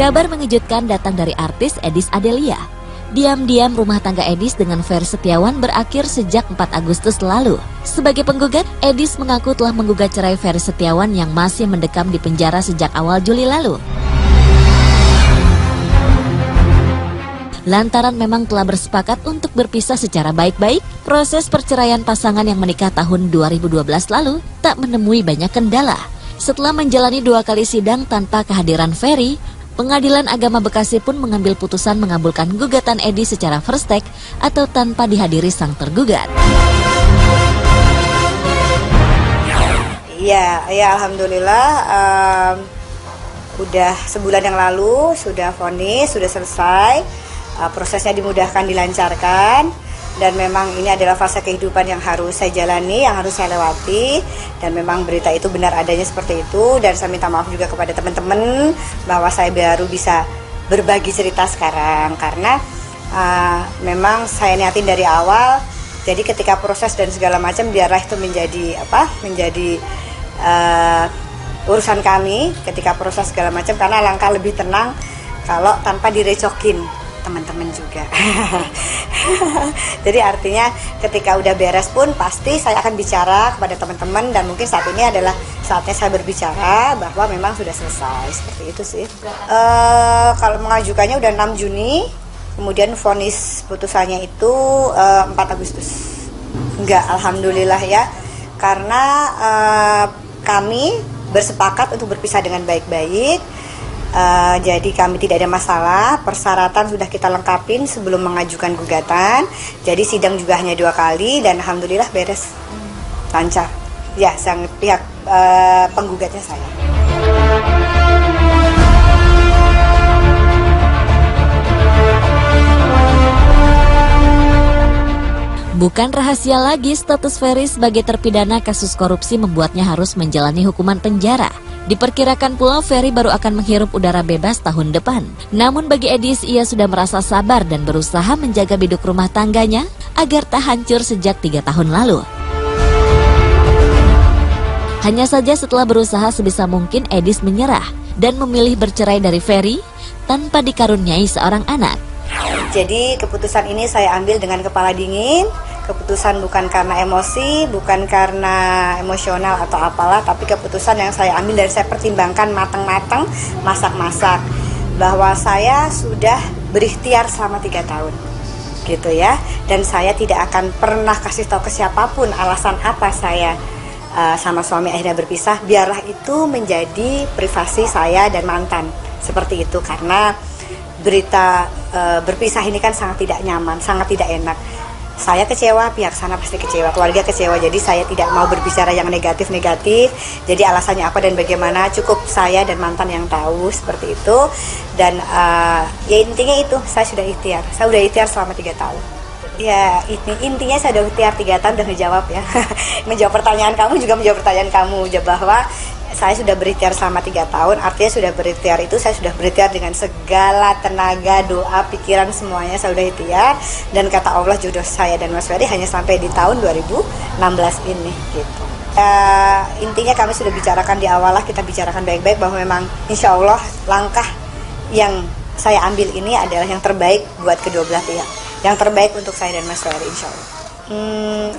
Kabar mengejutkan datang dari artis Edis Adelia. Diam-diam rumah tangga Edis dengan Ferry Setiawan berakhir sejak 4 Agustus lalu. Sebagai penggugat, Edis mengaku telah menggugat cerai Ferry Setiawan yang masih mendekam di penjara sejak awal Juli lalu. Lantaran memang telah bersepakat untuk berpisah secara baik-baik, proses perceraian pasangan yang menikah tahun 2012 lalu tak menemui banyak kendala. Setelah menjalani 2 kali sidang tanpa kehadiran Ferry, Pengadilan Agama Bekasi pun mengambil putusan mengabulkan gugatan Edis secara first take atau tanpa dihadiri sang tergugat. Ya alhamdulillah udah sebulan yang lalu sudah vonis, sudah selesai, prosesnya dimudahkan, dilancarkan. Dan memang ini adalah fase kehidupan yang harus saya jalani, yang harus saya lewati. Dan memang berita itu benar adanya seperti itu. Dan saya minta maaf juga kepada teman-teman bahwa saya baru bisa berbagi cerita sekarang. Karena memang saya niatin dari awal. Jadi ketika proses dan segala macam biarlah itu menjadi urusan kami ketika proses segala macam. Karena alangkah lebih tenang kalau tanpa direcokin teman-teman juga. Jadi artinya ketika udah beres pun pasti saya akan bicara kepada teman-teman, dan mungkin saat ini adalah saatnya saya berbicara bahwa memang sudah selesai, seperti itu sih. Kalau mengajukannya udah 6 Juni, kemudian vonis putusannya itu 4 Agustus. Enggak, alhamdulillah ya, karena kami bersepakat untuk berpisah dengan baik-baik. Jadi kami tidak ada masalah, persyaratan sudah kita lengkapin sebelum mengajukan gugatan. Jadi sidang juga hanya 2 kali dan alhamdulillah beres, lancar. Ya, sang pihak penggugatnya saya. Bukan rahasia lagi, status Ferry sebagai terpidana kasus korupsi membuatnya harus menjalani hukuman penjara. Diperkirakan pula Ferry baru akan menghirup udara bebas tahun depan. Namun bagi Edis, ia sudah merasa sabar dan berusaha menjaga biduk rumah tangganya agar tak hancur sejak 3 tahun lalu. Hanya saja setelah berusaha sebisa mungkin, Edis menyerah dan memilih bercerai dari Ferry tanpa dikaruniai seorang anak. Jadi keputusan ini saya ambil dengan kepala dingin. Keputusan bukan karena emosi, bukan karena emosional atau apalah, tapi keputusan yang saya ambil dan saya pertimbangkan matang-matang, masak-masak, bahwa saya sudah berikhtiar selama 3 tahun gitu ya. Dan saya tidak akan pernah kasih tahu ke siapapun alasan apa saya sama suami akhirnya berpisah. Biarlah itu menjadi privasi saya dan mantan, seperti itu. Karena berita berpisah ini kan sangat tidak nyaman, sangat tidak enak. Saya kecewa, pihak sana pasti kecewa, keluarga kecewa. Jadi saya tidak mau berbicara yang negatif-negatif. Jadi alasannya apa dan bagaimana cukup saya dan mantan yang tahu, seperti itu. Dan ya intinya itu, saya sudah ikhtiar. Saya sudah ikhtiar selama 3 tahun. Ya intinya saya sudah ikhtiar 3 tahun dan menjawab ya. Menjawab pertanyaan kamu juga menjawab pertanyaan kamu, bahwa saya sudah berikhtiar selama 3 tahun. Artinya sudah berikhtiar itu saya sudah berikhtiar dengan segala tenaga, doa, pikiran, semuanya saya sudah ikhtiar. Dan kata Allah jodoh saya dan Mas Ferry hanya sampai di tahun 2016 ini gitu. Intinya kami sudah bicarakan di awal lah, kita bicarakan baik-baik bahwa memang insya Allah langkah yang saya ambil ini adalah yang terbaik buat kedua belah pihak, yang terbaik untuk saya dan Mas Ferry insya Allah.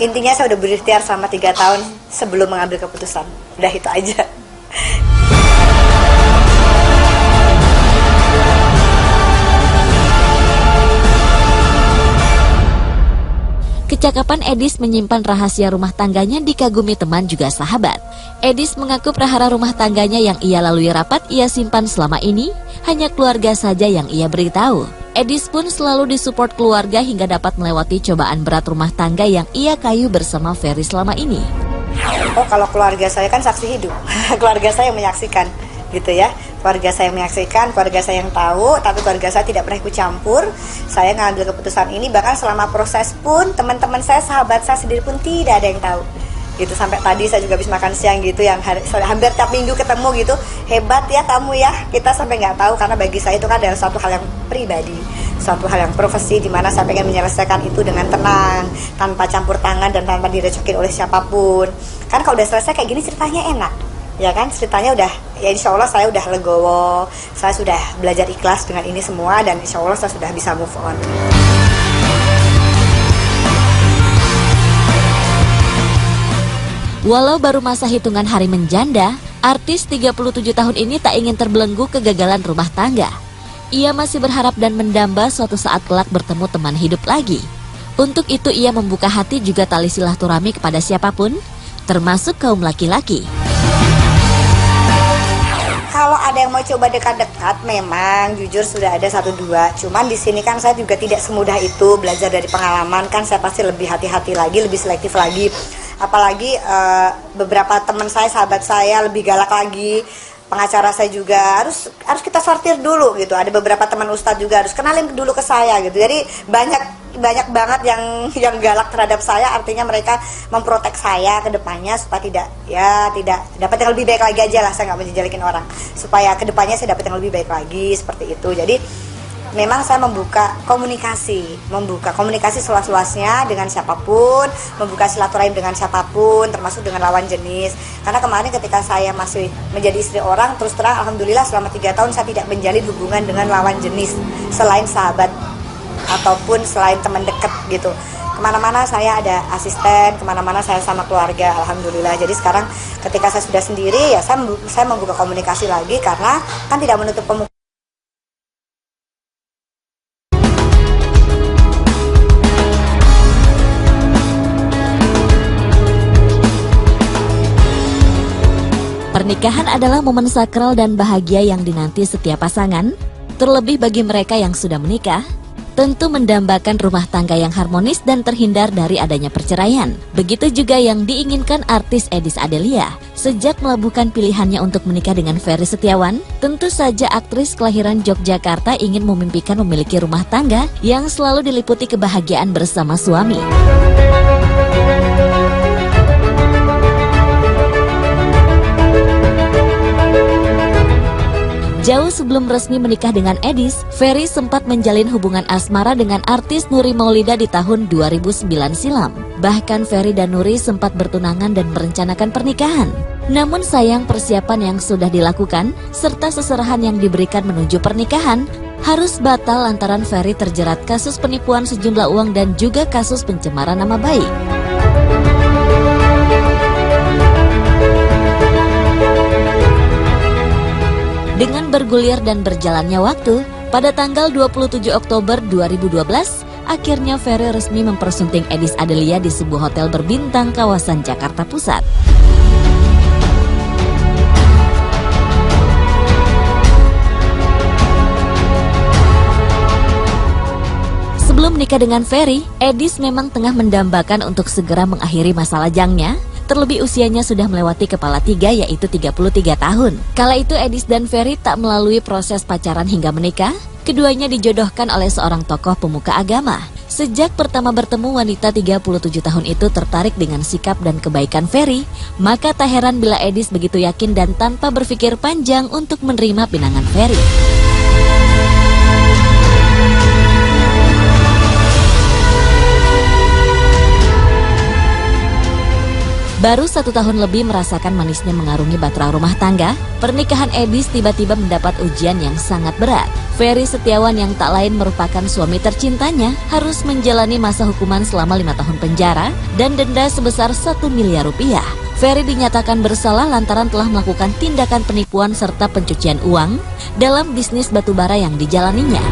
Intinya saya sudah berikhtiar selama 3 tahun sebelum mengambil keputusan. Udah itu aja. Kecakapan Edis menyimpan rahasia rumah tangganya dikagumi teman juga sahabat. Edis mengaku prahara rumah tangganya yang ia lalui rapat ia simpan selama ini, hanya keluarga saja yang ia beritahu. Edis pun selalu disupport keluarga hingga dapat melewati cobaan berat rumah tangga yang ia kayu bersama Ferry selama ini. Oh, kalau keluarga saya kan saksi hidup. Keluarga saya menyaksikan gitu ya. Keluarga saya menyaksikan, keluarga saya yang tahu, tapi keluarga saya tidak pernah ikut campur. Saya ngambil keputusan ini, bahkan selama proses pun teman-teman saya, sahabat saya sendiri pun tidak ada yang tahu. Gitu, sampai tadi saya juga habis makan siang gitu yang hampir tiap minggu ketemu gitu. Hebat ya kamu ya, kita sampai nggak tahu, karena bagi saya itu kan adalah suatu hal yang pribadi, suatu hal yang profesi, di mana saya pengen menyelesaikan itu dengan tenang, tanpa campur tangan dan tanpa direcokin oleh siapapun. Kan kalau udah selesai kayak gini ceritanya enak. Ya kan, ceritanya udah, ya insya Allah saya udah legowo, saya sudah belajar ikhlas dengan ini semua, dan insya Allah saya sudah bisa move on. Walau baru masa hitungan hari menjanda, artis 37 tahun ini tak ingin terbelenggu kegagalan rumah tangga. Ia masih berharap dan mendamba suatu saat kelak bertemu teman hidup lagi. Untuk itu ia membuka hati juga tali silaturahmi kepada siapapun, termasuk kaum laki-laki. Kalau ada yang mau coba dekat-dekat, memang jujur sudah ada 1-2. Cuman di sini kan saya juga tidak semudah itu, belajar dari pengalaman kan saya pasti lebih hati-hati lagi, lebih selektif lagi. Apalagi beberapa teman saya, sahabat saya lebih galak lagi. Pengacara saya juga harus kita sortir dulu gitu. Ada beberapa teman ustadz juga harus kenalin dulu ke saya gitu. Jadi banyak banget yang galak terhadap saya, artinya mereka memprotek saya ke depannya supaya tidak dapat yang lebih baik lagi aja lah. Saya nggak menjelekin orang, supaya ke depannya saya dapat yang lebih baik lagi, seperti itu. Jadi memang saya membuka komunikasi seluas-luasnya dengan siapapun, membuka silaturahim dengan siapapun, termasuk dengan lawan jenis. Karena kemarin ketika saya masih menjadi istri orang, terus terang alhamdulillah selama 3 tahun saya tidak menjalin hubungan dengan lawan jenis selain sahabat ataupun selain teman dekat gitu. Kemana-mana saya ada asisten, kemana-mana saya sama keluarga, alhamdulillah. Jadi sekarang ketika saya sudah sendiri, ya saya membuka komunikasi lagi, karena kan tidak menutup kemungkinan. Pernikahan adalah momen sakral dan bahagia yang dinanti setiap pasangan, terlebih bagi mereka yang sudah menikah, tentu mendambakan rumah tangga yang harmonis dan terhindar dari adanya perceraian. Begitu juga yang diinginkan artis Edis Adelia. Sejak melabuhkan pilihannya untuk menikah dengan Ferry Setiawan, tentu saja aktris kelahiran Yogyakarta ingin memimpikan memiliki rumah tangga yang selalu diliputi kebahagiaan bersama suami. Jauh sebelum resmi menikah dengan Edis, Ferry sempat menjalin hubungan asmara dengan artis Nuri Maulida di tahun 2009 silam. Bahkan Ferry dan Nuri sempat bertunangan dan merencanakan pernikahan. Namun sayang persiapan yang sudah dilakukan, serta seserahan yang diberikan menuju pernikahan, harus batal lantaran Ferry terjerat kasus penipuan sejumlah uang dan juga kasus pencemaran nama baik. Dengan bergulir dan berjalannya waktu, pada tanggal 27 Oktober 2012, akhirnya Ferry resmi mempersunting Edis Adelia di sebuah hotel berbintang kawasan Jakarta Pusat. Sebelum menikah dengan Ferry, Edis memang tengah mendambakan untuk segera mengakhiri masa lajangnya. Terlebih usianya sudah melewati kepala 3, yaitu 33 tahun. Kala itu Edis dan Ferry tak melalui proses pacaran hingga menikah. Keduanya dijodohkan oleh seorang tokoh pemuka agama. Sejak pertama bertemu, wanita 37 tahun itu tertarik dengan sikap dan kebaikan Ferry. Maka tak heran bila Edis begitu yakin dan tanpa berpikir panjang untuk menerima pinangan Ferry. Baru 1 tahun lebih merasakan manisnya mengarungi bahtera rumah tangga, pernikahan Edis tiba-tiba mendapat ujian yang sangat berat. Ferry Setiawan yang tak lain merupakan suami tercintanya harus menjalani masa hukuman selama 5 tahun penjara dan denda sebesar 1 miliar rupiah. Ferry dinyatakan bersalah lantaran telah melakukan tindakan penipuan serta pencucian uang dalam bisnis batubara yang dijalaninya.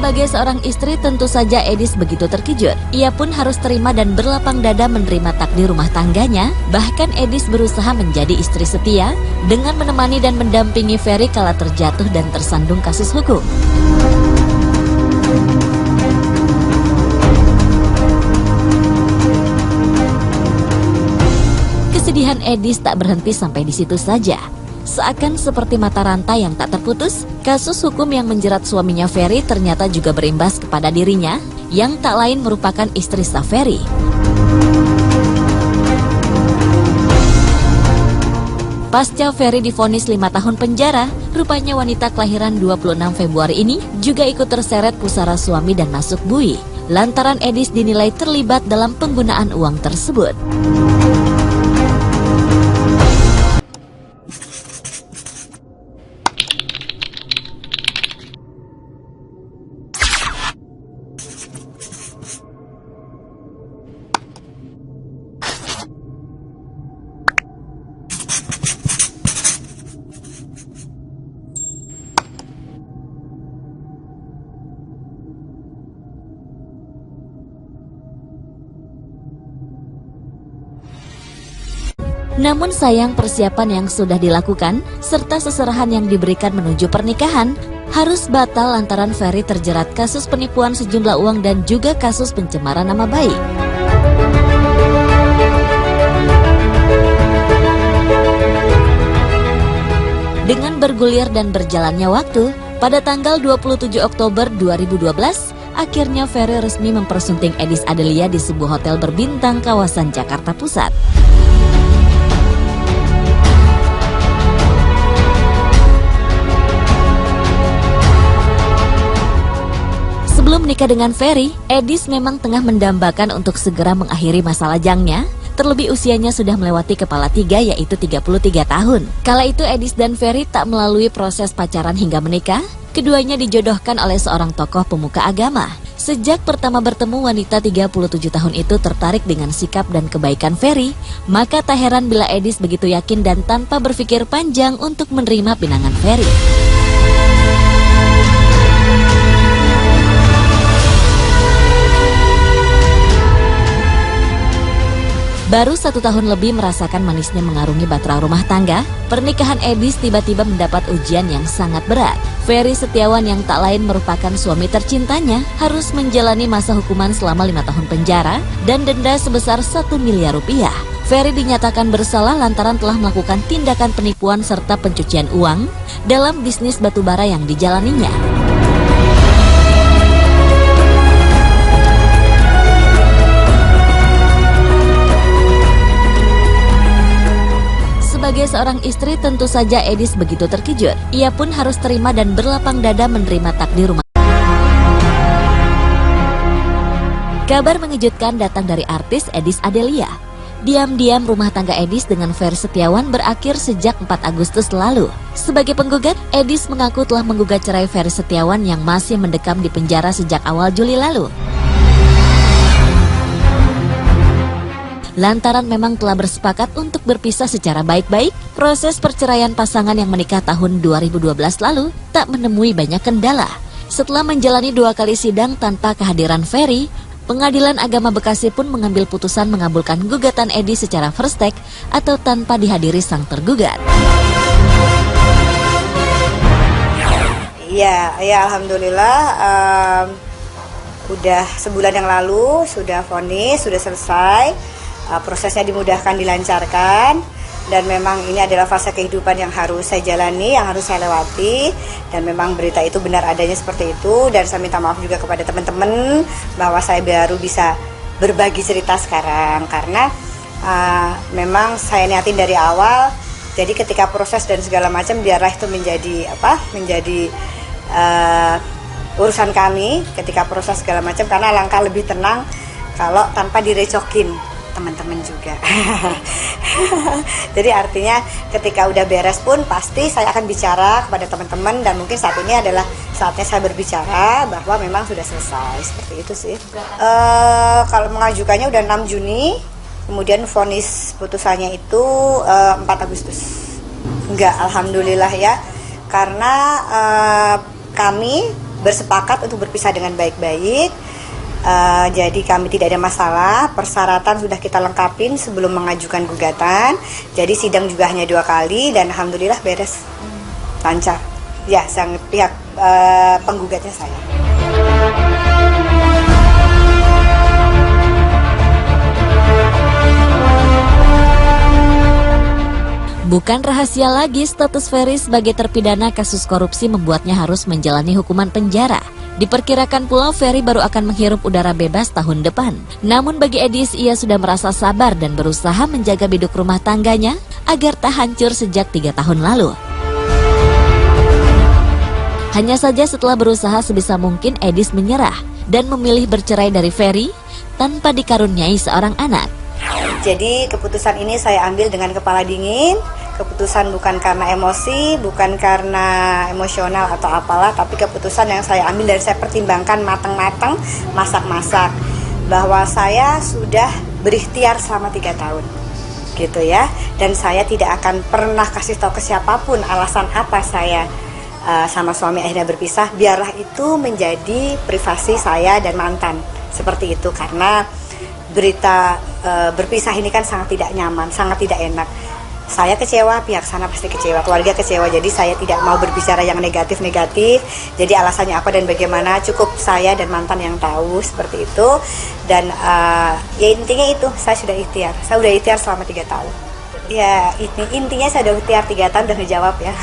Sebagai seorang istri, tentu saja Edis begitu terkejut. Ia pun harus terima dan berlapang dada menerima takdir rumah tangganya. Bahkan Edis berusaha menjadi istri setia dengan menemani dan mendampingi Ferry kala terjatuh dan tersandung kasus hukum. Kesedihan Edis tak berhenti sampai di situ saja. Seakan seperti mata rantai yang tak terputus, kasus hukum yang menjerat suaminya Ferry ternyata juga berimbas kepada dirinya, yang tak lain merupakan istri sah Ferry. Pasca Ferry divonis 5 tahun penjara, rupanya wanita kelahiran 26 Februari ini juga ikut terseret pusara suami dan masuk bui, lantaran Edis dinilai terlibat dalam penggunaan uang tersebut. Namun sayang persiapan yang sudah dilakukan, serta seserahan yang diberikan menuju pernikahan, harus batal lantaran Ferry terjerat kasus penipuan sejumlah uang dan juga kasus pencemaran nama baik. Dengan bergulir dan berjalannya waktu, pada tanggal 27 Oktober 2012, akhirnya Ferry resmi mempersunting Edis Adelia di sebuah hotel berbintang kawasan Jakarta Pusat. Sebelum menikah dengan Ferry, Edis memang tengah mendambakan untuk segera mengakhiri masa lajangnya, terlebih usianya sudah melewati kepala 3 yaitu 33 tahun. Kala itu Edis dan Ferry tak melalui proses pacaran hingga menikah, keduanya dijodohkan oleh seorang tokoh pemuka agama. Sejak pertama bertemu, wanita 37 tahun itu tertarik dengan sikap dan kebaikan Ferry, maka tak heran bila Edis begitu yakin dan tanpa berpikir panjang untuk menerima pinangan Ferry. Baru 1 tahun lebih merasakan manisnya mengarungi bahtera rumah tangga, pernikahan Edis tiba-tiba mendapat ujian yang sangat berat. Ferry Setiawan yang tak lain merupakan suami tercintanya harus menjalani masa hukuman selama 5 tahun penjara dan denda sebesar 1 miliar rupiah. Ferry dinyatakan bersalah lantaran telah melakukan tindakan penipuan serta pencucian uang dalam bisnis batubara yang dijalaninya. Sebagai seorang istri, tentu saja Edis begitu terkejut. Ia pun harus terima dan berlapang dada menerima takdir rumah. Kabar mengejutkan datang dari artis Edis Adelia. Diam-diam rumah tangga Edis dengan Ferry Setiawan berakhir sejak 4 Agustus lalu. Sebagai penggugat, Edis mengaku telah menggugat cerai Ferry Setiawan yang masih mendekam di penjara sejak awal Juli lalu. Lantaran memang telah bersepakat untuk berpisah secara baik-baik, proses perceraian pasangan yang menikah tahun 2012 lalu tak menemui banyak kendala. Setelah menjalani 2 kali sidang tanpa kehadiran Ferry, Pengadilan Agama Bekasi pun mengambil putusan mengabulkan gugatan Edis secara first take atau tanpa dihadiri sang tergugat. Ya alhamdulillah udah sebulan yang lalu sudah vonis, sudah selesai. Prosesnya dimudahkan, dilancarkan, dan memang ini adalah fase kehidupan yang harus saya jalani, yang harus saya lewati, dan memang berita itu benar adanya seperti itu. Dan saya minta maaf juga kepada teman-teman bahwa saya baru bisa berbagi cerita sekarang karena memang saya niatin dari awal. Jadi ketika proses dan segala macam biarlah itu menjadi urusan kami ketika proses segala macam, karena alangkah lebih tenang kalau tanpa direcokin teman-teman juga. Jadi artinya ketika udah beres pun pasti saya akan bicara kepada teman-teman, dan mungkin saat ini adalah saatnya saya berbicara bahwa memang sudah selesai, seperti itu sih. Kalau mengajukannya udah 6 Juni, kemudian vonis putusannya itu 4 Agustus. Enggak, alhamdulillah ya, karena kami bersepakat untuk berpisah dengan baik-baik. Jadi kami tidak ada masalah, persyaratan sudah kita lengkapin sebelum mengajukan gugatan. Jadi sidang juga hanya 2 kali dan alhamdulillah beres, lancar. Ya, sangat pihak penggugatnya saya. Bukan rahasia lagi, status Ferry sebagai terpidana kasus korupsi membuatnya harus menjalani hukuman penjara. Diperkirakan pula Ferry baru akan menghirup udara bebas tahun depan. Namun bagi Edis, ia sudah merasa sabar dan berusaha menjaga biduk rumah tangganya agar tak hancur sejak 3 tahun lalu. Hanya saja setelah berusaha sebisa mungkin, Edis menyerah dan memilih bercerai dari Ferry tanpa dikaruniai seorang anak. Jadi keputusan ini saya ambil dengan kepala dingin. Keputusan bukan karena emosi, bukan karena emosional atau apalah, tapi keputusan yang saya ambil dan saya pertimbangkan matang-matang, masak-masak, bahwa saya sudah berikhtiar selama 3 tahun gitu ya, dan saya tidak akan pernah kasih tahu ke siapapun alasan apa saya sama suami akhirnya berpisah. Biarlah itu menjadi privasi saya dan mantan, seperti itu. Karena berita berpisah ini kan sangat tidak nyaman, sangat tidak enak. Saya kecewa, pihak sana pasti kecewa, keluarga kecewa. Jadi saya tidak mau berbicara yang negatif-negatif. Jadi alasannya apa dan bagaimana cukup saya dan mantan yang tahu, seperti itu. Dan ya intinya itu, saya sudah ikhtiar. Saya sudah ikhtiar selama 3 tahun. Ya intinya saya sudah ikhtiar 3 tahun dan menjawab ya.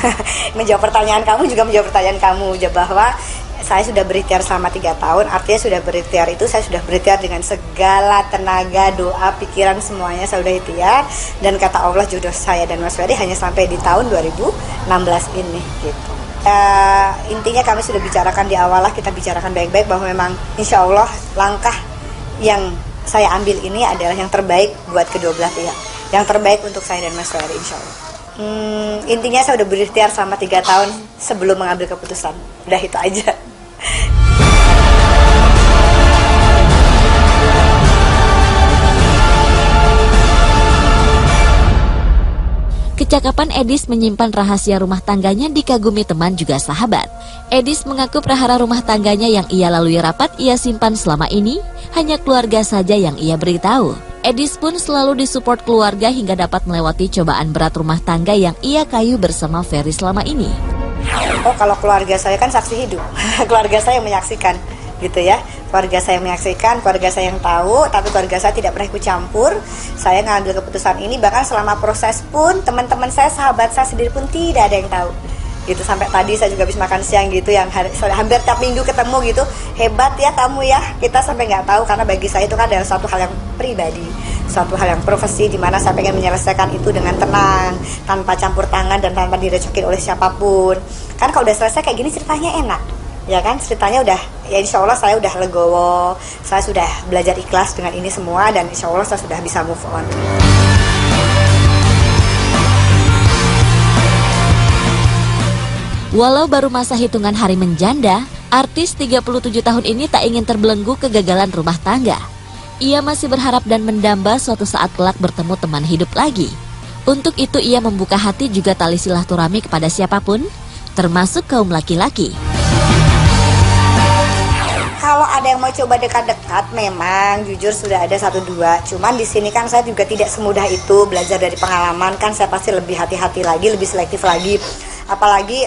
Menjawab pertanyaan kamu juga menjawab pertanyaan kamu, bahwa saya sudah berikhtiar selama 3 tahun. Artinya sudah berikhtiar itu saya sudah berikhtiar dengan segala tenaga, doa, pikiran, semuanya saya sudah ikhtiar. Dan kata Allah, jodoh saya dan Mas Ferry hanya sampai di tahun 2016 ini gitu. Intinya kami sudah bicarakan di awal lah, kita bicarakan baik-baik bahwa memang insya Allah langkah yang saya ambil ini adalah yang terbaik buat kedua belah pihak, yang terbaik untuk saya dan Mas Ferry insya Allah. Intinya saya udah berikhtiar selama 3 tahun sebelum mengambil keputusan. Udah itu aja. Kecakapan Edis menyimpan rahasia rumah tangganya dikagumi teman juga sahabat. Edis mengaku prahara rumah tangganya yang ia lalui rapat ia simpan selama ini, hanya keluarga saja yang ia beritahu. Edis pun selalu disupport keluarga hingga dapat melewati cobaan berat rumah tangga yang ia kayu bersama Ferry selama ini. Oh, kalau keluarga saya kan saksi hidup. Keluarga saya menyaksikan gitu ya. Keluarga saya menyaksikan, keluarga saya yang tahu, tapi keluarga saya tidak pernah ikut campur. Saya ngambil keputusan ini, bahkan selama proses pun teman-teman saya, sahabat saya sendiri pun tidak ada yang tahu. Gitu, sampai tadi saya juga habis makan siang gitu, yang hampir tiap minggu ketemu gitu, hebat ya kamu ya, kita sampai nggak tahu. Karena bagi saya itu kan adalah suatu hal yang pribadi, suatu hal yang profesi, di mana saya pengen menyelesaikan itu dengan tenang, tanpa campur tangan dan tanpa direcokin oleh siapapun. Kan kalau udah selesai kayak gini ceritanya enak, ya kan, ceritanya udah, ya insya Allah saya udah legowo, saya sudah belajar ikhlas dengan ini semua, dan insya Allah saya sudah bisa move on. Walau baru masa hitungan hari menjanda, artis 37 tahun ini tak ingin terbelenggu kegagalan rumah tangga. Ia masih berharap dan mendamba suatu saat kelak bertemu teman hidup lagi. Untuk itu ia membuka hati juga tali silaturahmi kepada siapapun, termasuk kaum laki-laki. Kalau ada yang mau coba dekat-dekat, memang jujur sudah ada 1-2. Cuman di sini kan saya juga tidak semudah itu, belajar dari pengalaman kan saya pasti lebih hati-hati lagi, lebih selektif lagi. Apalagi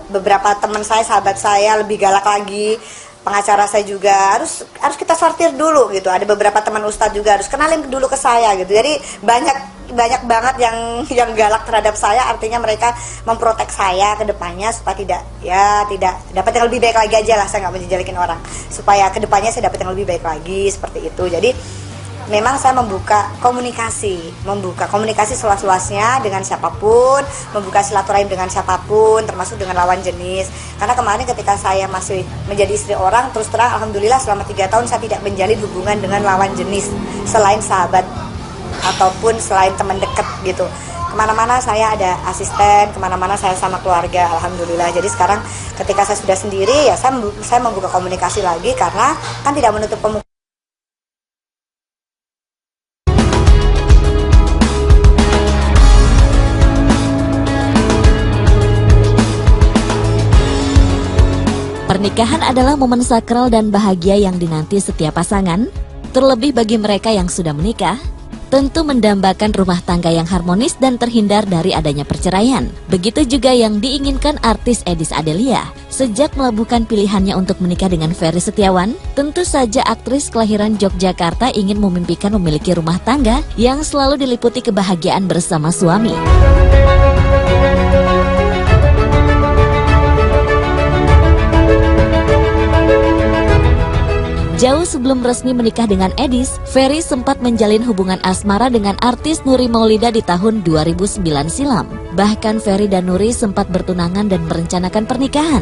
beberapa teman saya, sahabat saya lebih galak lagi. Pengacara saya juga harus kita sortir dulu gitu. Ada beberapa teman ustadz juga harus kenalin dulu ke saya gitu. Jadi banyak banget yang galak terhadap saya. Artinya mereka memprotek saya ke depannya supaya tidak dapat yang lebih baik lagi aja lah. Saya nggak menjelekin orang, supaya ke depannya saya dapat yang lebih baik lagi, seperti itu. Jadi memang saya membuka komunikasi seluas-luasnya dengan siapapun, membuka silaturahim dengan siapapun, termasuk dengan lawan jenis. Karena kemarin ketika saya masih menjadi istri orang, terus terang alhamdulillah selama 3 tahun saya tidak menjalin hubungan dengan lawan jenis selain sahabat ataupun selain teman dekat gitu. Kemana-mana saya ada asisten, kemana-mana saya sama keluarga, alhamdulillah. Jadi sekarang ketika saya sudah sendiri, ya saya membuka komunikasi lagi, karena kan tidak menutup kemungkinan. Pernikahan adalah momen sakral dan bahagia yang dinanti setiap pasangan, terlebih bagi mereka yang sudah menikah, tentu mendambakan rumah tangga yang harmonis dan terhindar dari adanya perceraian. Begitu juga yang diinginkan artis Edis Adelia. Sejak melabuhkan pilihannya untuk menikah dengan Ferry Setiawan, tentu saja aktris kelahiran Yogyakarta ingin memimpikan memiliki rumah tangga yang selalu diliputi kebahagiaan bersama suami. Jauh sebelum resmi menikah dengan Edis, Ferry sempat menjalin hubungan asmara dengan artis Nuri Maulida di tahun 2009 silam. Bahkan Ferry dan Nuri sempat bertunangan dan merencanakan pernikahan.